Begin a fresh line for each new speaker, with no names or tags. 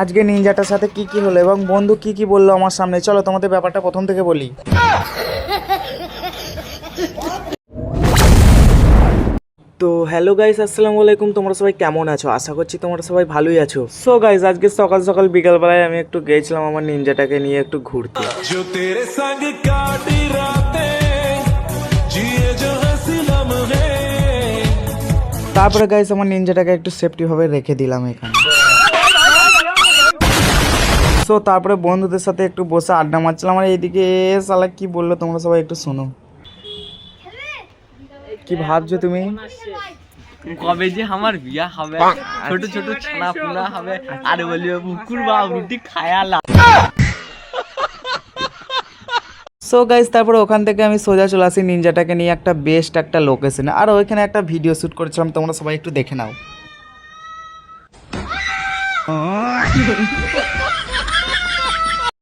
আজকে নিনজাটার সাথে কি কি হলো এবং বন্ধু কি কি বললো আমার সামনে, চলো তোমাদের ব্যাপারটা প্রথম থেকে বলি। তো হ্যালো গাইস, আসসালামু আলাইকুম। তোমরা সবাই কেমন আছো? আশা করছি তোমরা সবাই ভালোই আছো। সো গাইস, আজকে সকাল সকাল বিকালবেলায় আমি একটু গিয়েছিলাম আমার নিনজাটাকে নিয়ে একটু ঘুরতে। তারপরে গাইস আমার নিনজাটাকে একটু সেফটি ভাবে রেখে দিলাম এখানে। সো তারপরে বন্ধুদের সাথে একটু বসে আড্ডা মারছিলাম। আর এইদিকে শালা কি বললো তোমরা সবাই একটু শোনো। কি ভাবছো তুমি?
কবে যে আমার বিয়া হবে, ছোট ছোট ছানা পুনা হবে, আর বলিও বুকুর বা রুটি খায়ালা।
সো গাইস তারপরে ওখান থেকে আমি সোজা চলে আসি নিনজাটাকে নিয়ে একটা বেস্ট একটা লোকেশনে। আর ওইখানে একটা ভিডিও শ্যুট করেছিলাম, তোমরা সবাই একটু দেখে নাও।